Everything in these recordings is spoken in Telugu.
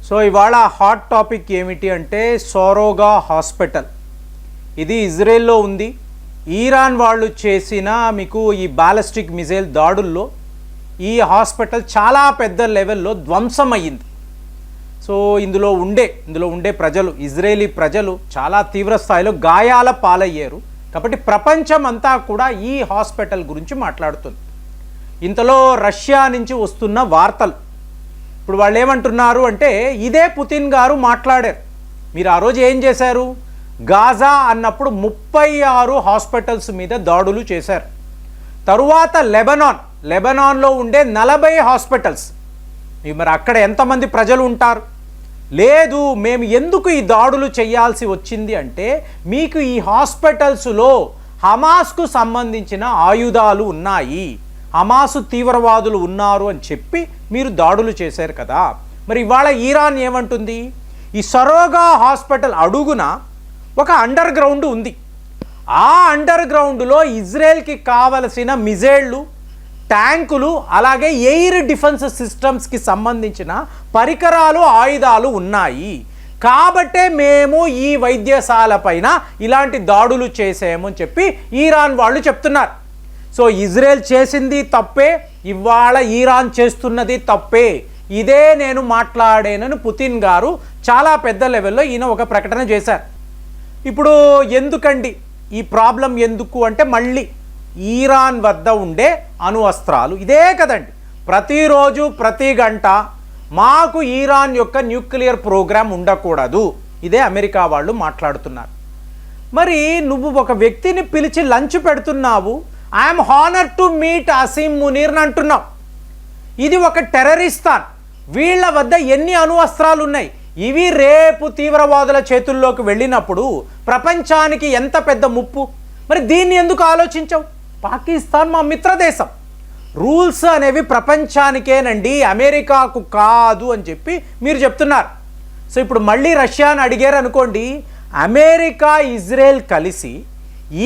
సో ఇవాళ హాట్ టాపిక్ ఏమిటి అంటే సోరోగా హాస్పిటల్. ఇది ఇజ్రాయెల్లో ఉంది. ఇరాన్ వాళ్ళు చేసిన మీకు ఈ బాలిస్టిక్ మిసైల్ దాడుల్లో ఈ హాస్పిటల్ చాలా పెద్ద లెవెల్లో ధ్వంసమయ్యింది. సో ఇందులో ఉండే ప్రజలు, ఇజ్రాయేలీ ప్రజలు చాలా తీవ్ర స్థాయిలో గాయాల పాలయ్యారు. కాబట్టి ప్రపంచం అంతా కూడా ఈ హాస్పిటల్ గురించి మాట్లాడుతుంది. ఇంతలో రష్యా నుంచి వస్తున్న వార్తలు, ఇప్పుడు వాళ్ళు ఏమంటున్నారు అంటే ఇదే పుతిన్ గారు మాట్లాడారు. మీరు ఆ రోజు ఏం చేశారు? గాజా అన్నప్పుడు 36 హాస్పిటల్స్ మీద దాడులు చేశారు. తరువాత లెబనాన్లో ఉండే 40 హాస్పిటల్స్. మరి అక్కడ ఎంతమంది ప్రజలు ఉంటారు? లేదు, మేము ఎందుకు ఈ దాడులు చేయాల్సి వచ్చింది అంటే మీకు ఈ హాస్పిటల్స్లో హమాస్కు సంబంధించిన ఆయుధాలు ఉన్నాయి, హమాసు తీవ్రవాదులు ఉన్నారు అని చెప్పి మీరు దాడులు చేశారు కదా. మరి ఇవాళ ఇరాన్ ఏమంటుంది? ఈ సరోగా హాస్పిటల్ అడుగున ఒక అండర్ గ్రౌండ్ ఉంది. ఆ అండర్ గ్రౌండ్లో ఇజ్రాయెల్కి కావలసిన మిజైళ్ళు, ట్యాంకులు, అలాగే ఎయిర్ డిఫెన్స్ సిస్టమ్స్కి సంబంధించిన పరికరాలు, ఆయుధాలు ఉన్నాయి. కాబట్టే మేము ఈ వైద్యశాల పైన ఇలాంటి దాడులు చేసామని చెప్పి ఇరాన్ వాళ్ళు చెప్తున్నారు. సో ఇజ్రాయెల్ చేసింది తప్పే, ఇవాళ ఇరాన్ చేస్తున్నది తప్పే. ఇదే నేను మాట్లాడానని పుతిన్ గారు చాలా పెద్ద లెవెల్లో ఈయన ఒక ప్రకటన చేశారు. ఇప్పుడు ఎందుకండి ఈ ప్రాబ్లం ఎందుకు అంటే మళ్ళీ ఇరాన్ వద్ద ఉండే అణ్వస్త్రాలు ఇదే కదండి. ప్రతిరోజు ప్రతి గంట మాకు ఇరాన్ యొక్క న్యూక్లియర్ ప్రోగ్రాం ఉండకూడదు, ఇదే అమెరికా వాళ్ళు మాట్లాడుతున్నారు. మరి నువ్వు ఒక వ్యక్తిని పిలిచి లంచ్ పెడుతున్నావు, I'm honour to meet Asim మునీర్ని అంటున్నావు. ఇది ఒక టెర్రరిస్తాన్. వీళ్ళ వద్ద ఎన్ని అణ్వస్త్రాలు ఉన్నాయి? ఇవి రేపు తీవ్రవాదుల చేతుల్లోకి వెళ్ళినప్పుడు ప్రపంచానికి ఎంత పెద్ద ముప్పు. మరి దీన్ని ఎందుకు ఆలోచించవు? పాకిస్తాన్ మా మిత్రదేశం, రూల్స్ అనేవి ప్రపంచానికేనండి, అమెరికాకు కాదు అని చెప్పి మీరు చెప్తున్నారు. సో ఇప్పుడు మళ్ళీ రష్యాని అడిగారు అనుకోండి, అమెరికా, ఇజ్రాయెల్ కలిసి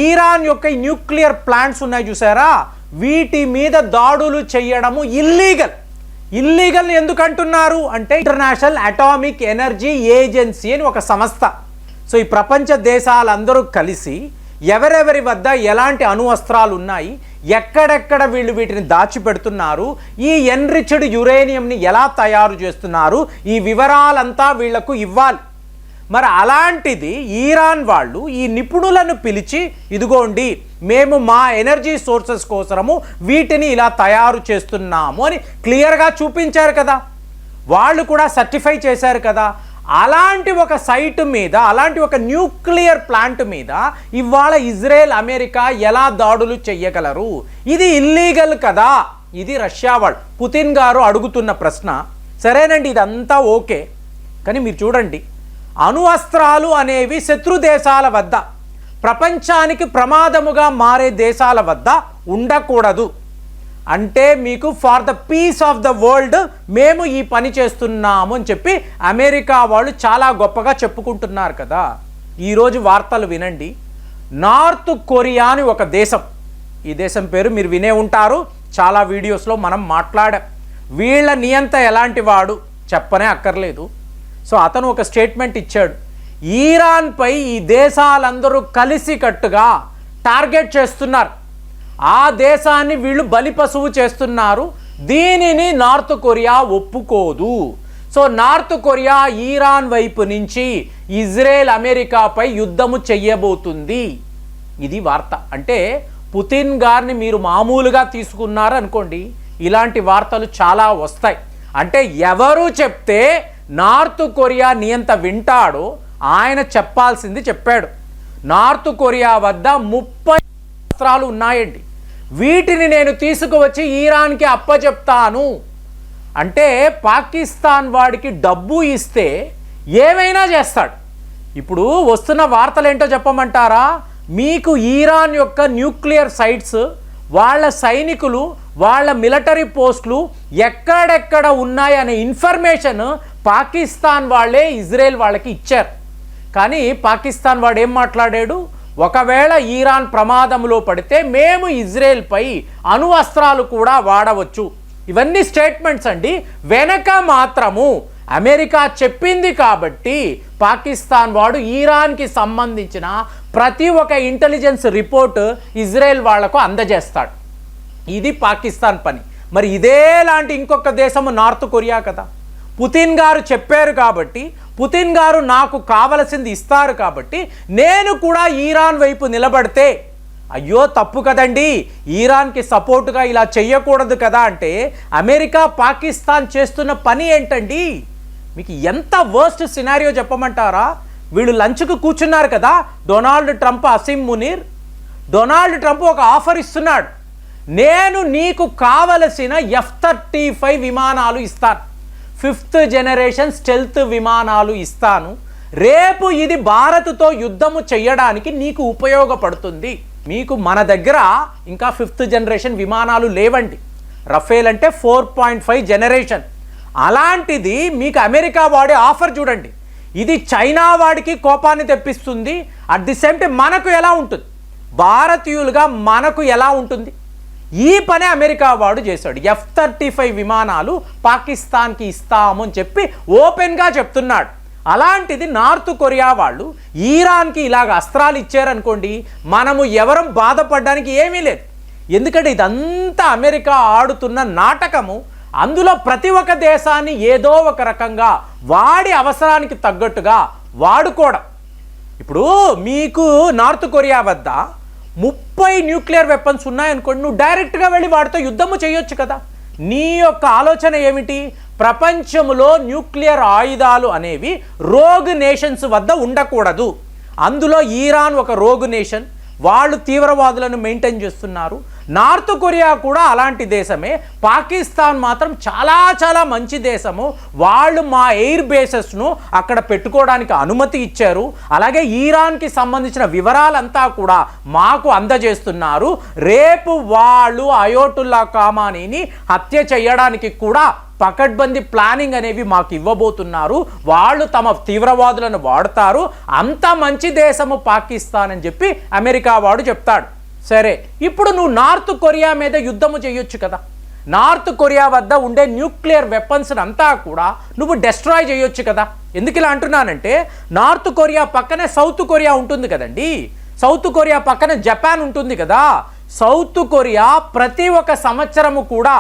ఇరాన్ యొక్క న్యూక్లియర్ ప్లాంట్స్ ఉన్నాయి చూసారా, వీటి మీద దాడులు చేయడము ఇల్లీగల్ ఎందుకు అంటున్నారు అంటే ఇంటర్నేషనల్ అటామిక్ ఎనర్జీ ఏజెన్సీ అని ఒక సంస్థ. సో ఈ ప్రపంచ దేశాలందరూ కలిసి ఎవరెవరి వద్ద ఎలాంటి అణ్వస్త్రాలు ఉన్నాయి, ఎక్కడెక్కడ వీళ్ళు వీటిని దాచిపెడుతున్నారు, ఈ ఎన్రిచ్డ్ యురేనియంని ఎలా తయారు చేస్తున్నారు, ఈ వివరాలంతా వీళ్లకు ఇవ్వాలి. మరి అలాంటిది ఇరాన్ వాళ్ళు ఈ నిపుణులను పిలిచి ఇదిగోండి మేము మా ఎనర్జీ సోర్సెస్ కోసము వీటిని ఇలా తయారు చేస్తున్నాము అని క్లియర్గా చూపించారు కదా, వాళ్ళు కూడా సర్టిఫై చేశారు కదా. అలాంటి ఒక సైట్ మీద, అలాంటి ఒక న్యూక్లియర్ ప్లాంట్ మీద ఇవాళ ఇజ్రాయెల్, అమెరికా ఎలా దాడులు చెయ్యగలరు? ఇది ఇల్లీగల్ కదా. ఇది రష్యా వాళ్ళు, పుతిన్ గారు అడుగుతున్న ప్రశ్న. సరేనండి, ఇదంతా ఓకే, కానీ మీరు చూడండి, అణ్వస్త్రాలు అనేవి శత్రు దేశాల వద్ద, ప్రపంచానికి ప్రమాదముగా మారే దేశాల వద్ద ఉండకూడదు. అంటే మీకు for the peace of the world మేము ఈ పని చేస్తున్నాము అని చెప్పి అమెరికా వాళ్ళు చాలా గొప్పగా చెప్పుకుంటున్నారు కదా. ఈరోజు వార్తలు వినండి. నార్త్ కొరియా అని ఒక దేశం, ఈ దేశం పేరు మీరు వినే ఉంటారు, చాలా వీడియోస్లో మనం మాట్లాడాం. వీళ్ళ నియంత ఎలాంటి వాడు చెప్పనే అక్కర్లేదు. సో అతను ఒక స్టేట్మెంట్ ఇచ్చాడు, ఇరాన్పై ఈ దేశాలందరూ కలిసికట్టుగా టార్గెట్ చేస్తున్నారు, ఆ దేశాన్ని వీళ్ళు బలిపశువు చేస్తున్నారు, దీనిని నార్త్ కొరియా ఒప్పుకోదు. సో నార్త్ కొరియా ఇరాన్ వైపు నుంచి ఇజ్రాయెల్, అమెరికాపై యుద్ధము చెయ్యబోతుంది. ఇది వార్త. అంటే పుతిన్ గారిని మీరు మామూలుగా తీసుకున్నారు అనుకోండి, ఇలాంటి వార్తలు చాలా వస్తాయి. అంటే ఎవరు చెప్తే నార్త్ కొరియా నియంత వింటాడో ఆయన చెప్పాల్సింది చెప్పాడు. నార్త్ కొరియా వద్ద 30 అస్త్రాలు ఉన్నాయండి, వీటిని నేను తీసుకువచ్చి ఇరాన్కి అప్పచెప్తాను అంటే పాకిస్తాన్ వాడికి డబ్బు ఇస్తే ఏమైనా చేస్తాడు. ఇప్పుడు వస్తున్న వార్తలు ఏంటో చెప్పమంటారా? మీకు ఇరాన్ యొక్క న్యూక్లియర్ సైట్స్, వాళ్ళ సైనికులు, వాళ్ళ మిలిటరీ పోస్టులు ఎక్కడెక్కడ ఉన్నాయనే ఇన్ఫర్మేషన్ పాకిస్తాన్ వాళ్ళే ఇజ్రాయెల్ వాళ్ళకి ఇచ్చారు. కానీ పాకిస్తాన్ వాడు ఏం మాట్లాడాడు? ఒకవేళ ఇరాన్ ప్రమాదంలో పడితే మేము ఇజ్రాయెల్పై అణ్వస్త్రాలు కూడా వాడవచ్చు. ఇవన్నీ స్టేట్మెంట్స్ అండి. వెనక మాత్రము అమెరికా చెప్పింది కాబట్టి పాకిస్తాన్ వాడు ఇరాన్కి సంబంధించిన ప్రతి ఒక్క ఇంటెలిజెన్స్ రిపోర్ట్ ఇజ్రాయెల్ వాళ్లకు అందజేస్తాడు. ఇది పాకిస్తాన్ పని. మరి ఇదేలాంటి ఇంకొక దేశము నార్త్ కొరియా కదా. పుతిన్ గారు చెప్పారు కాబట్టి, పుతిన్ గారు నాకు కావలసింది ఇస్తారు కాబట్టి నేను కూడా ఇరాన్ వైపు నిలబడితే అయ్యో తప్పు కదండి, ఇరాన్కి సపోర్టుగా ఇలా చెయ్యకూడదు కదా అంటే అమెరికా పాకిస్తాన్ చేస్తున్న పని ఏంటండి? మీకు ఎంత వర్స్ట్ సినారియో చెప్పమంటారా? వీళ్ళు లంచ్కు కూర్చున్నారు కదా, Donald Trump, Asim Munir. Donald Trump ఒక ఆఫర్ ఇస్తున్నాడు, నేను నీకు కావలసిన F-35 విమానాలు ఇస్తాను, 5th జనరేషన్ స్టెల్త్ విమానాలు ఇస్తాను, రేపు ఇది భారత్తో యుద్ధము చేయడానికి నీకు ఉపయోగపడుతుంది. మీకు మన దగ్గర ఇంకా 5th జనరేషన్ విమానాలు లేవండి. రఫేల్ అంటే 4.5 జనరేషన్. అలాంటిది మీకు అమెరికా వాడే ఆఫర్ చూడండి. ఇది చైనా వాడికి కోపాన్ని తెప్పిస్తుంది. అట్ ది సేమ్ టైం మనకు ఎలా ఉంటుంది, భారతీయులుగా మనకు ఎలా ఉంటుంది? ఈ పని అమెరికా వాడు చేశాడు. F-35 విమానాలు పాకిస్తాన్కి ఇస్తాము అని చెప్పి ఓపెన్గా చెప్తున్నాడు. అలాంటిది నార్త్ కొరియా వాళ్ళు ఇరాన్కి ఇలాగ అస్త్రాలు ఇచ్చారనుకోండి, మనము ఎవరం బాధపడడానికి ఏమీ లేదు. ఎందుకంటే ఇదంతా అమెరికా ఆడుతున్న నాటకము. అందులో ప్రతి ఒక్క దేశాన్ని ఏదో ఒక రకంగా వాడి అవసరానికి తగ్గట్టుగా వాడుకోవడం. ఇప్పుడు మీకు నార్త్ కొరియా వద్ద 30 న్యూక్లియర్ వెపన్స్ ఉన్నాయనుకోండి, నువ్వు డైరెక్ట్గా వెళ్ళి వాడితో యుద్ధము చేయొచ్చు కదా. నీ యొక్క ఆలోచన ఏమిటి? ప్రపంచంలో న్యూక్లియర్ ఆయుధాలు అనేవి రోగ్ నేషన్స్ వద్ద ఉండకూడదు. అందులో ఇరాన్ ఒక రోగ్ నేషన్, వాళ్ళు తీవ్రవాదులను మెయింటైన్ చేస్తున్నారు. నార్త్ కొరియా కూడా అలాంటి దేశమే. పాకిస్తాన్ మాత్రం చాలా చాలా మంచి దేశము. వాళ్ళు మా ఎయిర్ బేసెస్ను అక్కడ పెట్టుకోవడానికి అనుమతి ఇచ్చారు. అలాగే ఇరాన్కి సంబంధించిన వివరాలంతా కూడా మాకు అందజేస్తున్నారు. రేపు వాళ్ళు అయోటుల్లా ఖామనీని హత్య చేయడానికి కూడా పకడ్బందీ ప్లానింగ్ అనేవి మాకు ఇవ్వబోతున్నారు. వాళ్ళు తమ తీవ్రవాదులను వాడతారు. అంత మంచి దేశము పాకిస్తాన్ అని చెప్పి అమెరికా వాడు చెప్తాడు. సరే, ఇప్పుడు నువ్వు నార్త్ కొరియా మీద యుద్ధము చేయొచ్చు కదా. నార్త్ కొరియా వద్ద ఉండే న్యూక్లియర్ వెపన్స్ అంతా కూడా నువ్వు డెస్ట్రాయ్ చేయొచ్చు కదా. ఎందుకు ఇలా అంటున్నానంటే, నార్త్ కొరియా పక్కనే సౌత్ కొరియా ఉంటుంది కదండి. సౌత్ కొరియా పక్కన జపాన్ ఉంటుంది కదా. సౌత్ కొరియా ప్రతి ఒక్క సంవత్సరము కూడా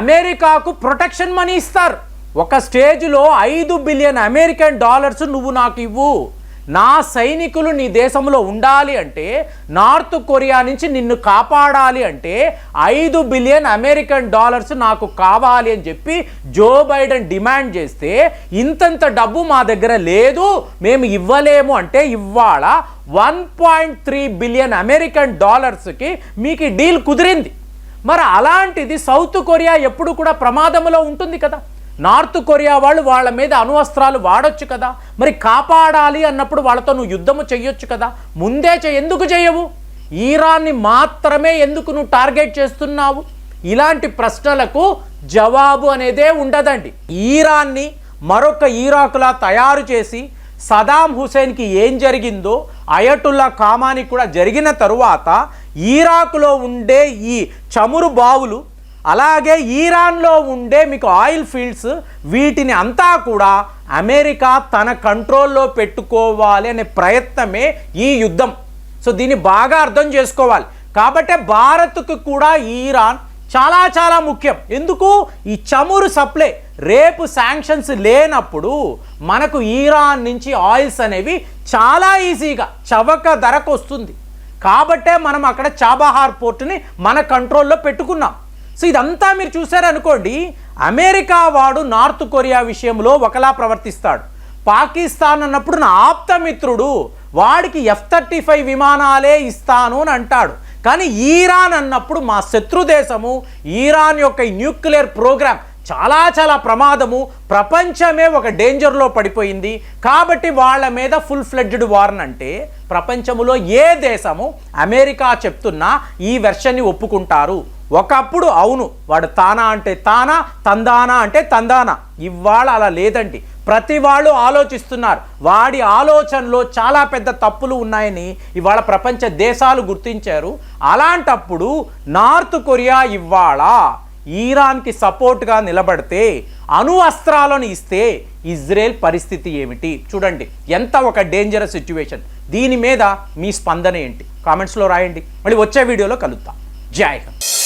అమెరికాకు ప్రొటెక్షన్ మనీ ఇస్తారు. ఒక స్టేజ్లో 5 బిలియన్ అమెరికన్ డాలర్స్ నువ్వు నాకు ఇవ్వు, నా సైనికులు నీ దేశంలో ఉండాలి అంటే, నార్త్ కొరియా నుంచి నిన్ను కాపాడాలి అంటే 5 బిలియన్ అమెరికన్ డాలర్స్ నాకు కావాలి అని చెప్పి జో బైడెన్ డిమాండ్ చేస్తే, ఇంతంత డబ్బు మా దగ్గర లేదు, మేము ఇవ్వలేము అంటే ఇవాళ 1.3 బిలియన్ అమెరికన్ డాలర్స్కి మీకు డీల్ కుదిరింది. మరి అలాంటిది సౌత్ కొరియా ఎప్పుడు కూడా ప్రమాదంలో ఉంటుంది కదా. నార్త్ కొరియా వాళ్ళు వాళ్ళ మీద అణువస్త్రాలు వాడొచ్చు కదా. మరి కాపాడాలి అన్నప్పుడు వాళ్ళతో నువ్వు యుద్ధము చెయ్యొచ్చు కదా. ముందే ఎందుకు చేయవు? ఇరాన్ని మాత్రమే ఎందుకు నువ్వు టార్గెట్ చేస్తున్నావు? ఇలాంటి ప్రశ్నలకు జవాబు అనేదే ఉండదండి. ఇరాన్ని మరొక ఇరాకులా తయారు చేసి సదాం హుసేన్కి ఏం జరిగిందో అయటుల్లా ఖామానికి కూడా జరిగిన తరువాత ఇరాక్లో ఉండే ఈ చమురు బావులు, అలాగే ఈరాన్లో ఉండే మీకు ఆయిల్ ఫీల్డ్స్, వీటిని అంతా కూడా అమెరికా తన కంట్రోల్లో పెట్టుకోవాలి అనే ప్రయత్నమే ఈ యుద్ధం. సో దీన్ని బాగా అర్థం చేసుకోవాలి. కాబట్టి భారత్కు కూడా ఇరాన్ చాలా చాలా ముఖ్యం. ఎందుకు? ఈ చమురు సప్లై రేపు శాంక్షన్స్ లేనప్పుడు మనకు ఇరాన్ నుంచి ఆయిల్స్ అనేవి చాలా ఈజీగా చవక ధరకు వస్తుంది. కాబట్టే మనం అక్కడ చాబహార్ పోర్టుని మన కంట్రోల్లో పెట్టుకున్నాం. సో ఇదంతా మీరు చూసారనుకోండి, అమెరికా వాడు నార్త్ కొరియా విషయంలో ఒకలా ప్రవర్తిస్తాడు. పాకిస్తాన్ అన్నప్పుడు నా ఆప్తమిత్రుడు, వాడికి F-35 విమానాలే ఇస్తాను అని అంటాడు. కానీ ఇరాన్ అన్నప్పుడు మా శత్రు దేశము, ఇరాన్ యొక్క ఈ న్యూక్లియర్ ప్రోగ్రామ్ చాలా చాలా ప్రమాదము, ప్రపంచమే ఒక డేంజర్లో పడిపోయింది. కాబట్టి వాళ్ళ మీద ఫుల్ ఫ్లెడ్జ్డ్ వార్ అంటే ప్రపంచంలో ఏ దేశము అమెరికా చెప్తున్నా ఈ వెర్షన్ని ఒప్పుకుంటారు. ఒకప్పుడు అవును, వాడు తానా అంటే తానా, తందానా అంటే తందానా. ఇవాళ అలా లేదండి. ప్రతి వాళ్ళు ఆలోచిస్తున్నారు. వాడి ఆలోచనలో చాలా పెద్ద తప్పులు ఉన్నాయని ఇవాళ ప్రపంచ దేశాలు గుర్తించారు. అలాంటప్పుడు నార్త్ కొరియా ఇవాళ ఈరాన్కి సపోర్ట్గా నిలబడితే అణు అస్త్రాలను ఇస్తే ఇజ్రాయెల్ పరిస్థితి ఏమిటి? చూడండి ఎంత ఒక డేంజరస్ సిచ్యువేషన్. దీని మీద మీ స్పందన ఏంటి? కామెంట్స్లో రాయండి. మళ్ళీ వచ్చే వీడియోలో కలుద్దాం. జై హింద్.